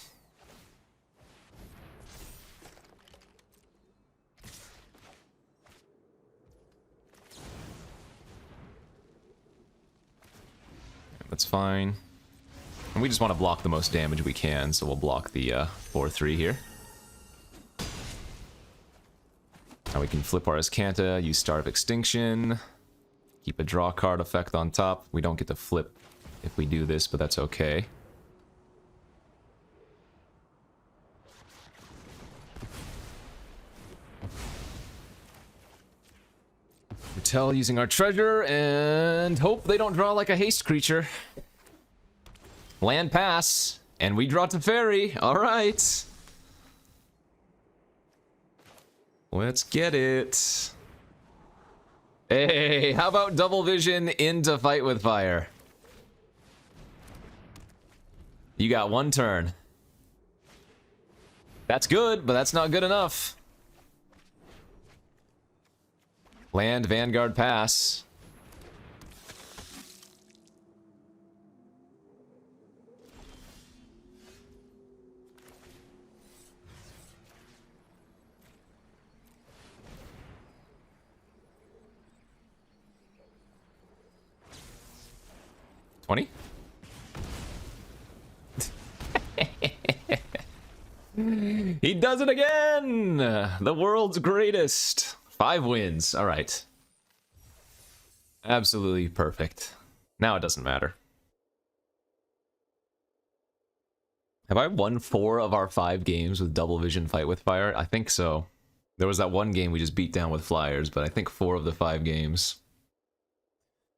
A: That's fine. And we just want to block the most damage we can, so we'll block the 4-3 here. Now we can flip our Azcanta, use Star of Extinction, keep a draw card effect on top. We don't get to flip if we do this, but that's okay. Tell using our treasure and hope they don't draw like a haste creature. Land pass, and we draw Teferi. All right. Let's get it. Hey, how about double vision into Fight with Fire? You got one turn. That's good, but that's not good enough. Land, Vanguard, pass. $20? He does it again! The world's greatest. 5 wins. All right. Absolutely perfect. Now it doesn't matter. Have I won 4 of our 5 games with Double Vision Fight with Fire? I think so. There was that one game we just beat down with Flyers, but I think 4 of the 5 games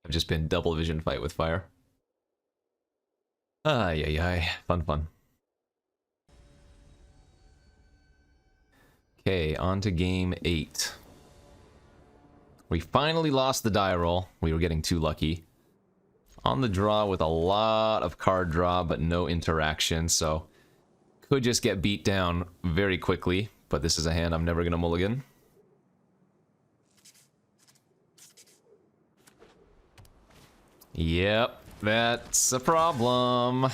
A: have just been Double Vision Fight with Fire. Ay, ay, ay. Fun, fun. Okay, on to game 8. We finally lost the die roll. We were getting too lucky. On the draw with a lot of card draw, but no interaction, so could just get beat down very quickly, but this is a hand I'm never going to mulligan. Yep, that's a problem. At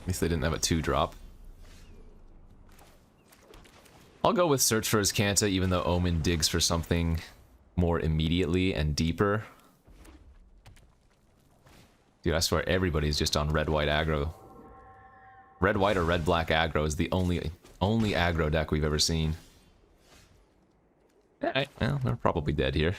A: least they didn't have a 2-drop. I'll go with Search for Azcanta, even though Omen digs for something more immediately and deeper. Dude, I swear everybody's just on red-white aggro. Red-white or red-black aggro is the only aggro deck we've ever seen. Alright, well, they're probably dead here.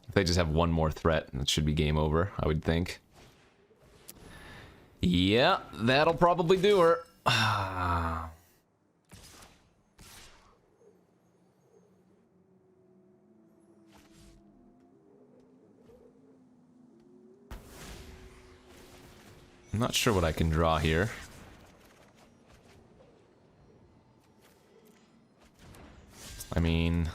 A: If they just have one more threat, it should be game over, I would think. Yeah, that'll probably do her. I'm not sure what I can draw here. I mean,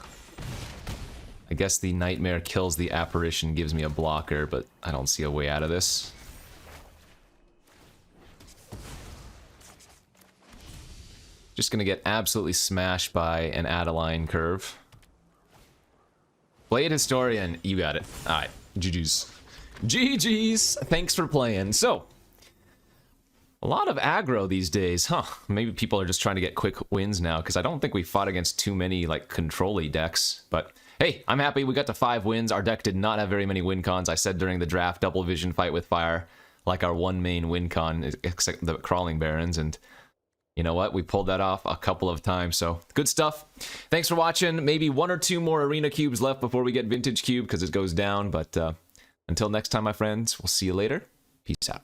A: I guess the Nightmare kills the Apparition, gives me a blocker, but I don't see a way out of this. Just gonna get absolutely smashed by an Adeline curve. Blade Historian, you got it. Alright, GG's. GG's! Thanks for playing. So, a lot of aggro these days, huh? Maybe people are just trying to get quick wins now, because I don't think we fought against too many, like, control-y decks. But, hey, I'm happy we got to 5 wins. Our deck did not have very many Wincons. I said during the draft, Double Vision Fight with Fire, like our one main Wincon, except the Crawling Barons, and you know what? We pulled that off a couple of times, so good stuff. Thanks for watching. Maybe 1 or 2 more Arena Cubes left before we get Vintage Cube, because it goes down, but until next time, my friends, we'll see you later. Peace out.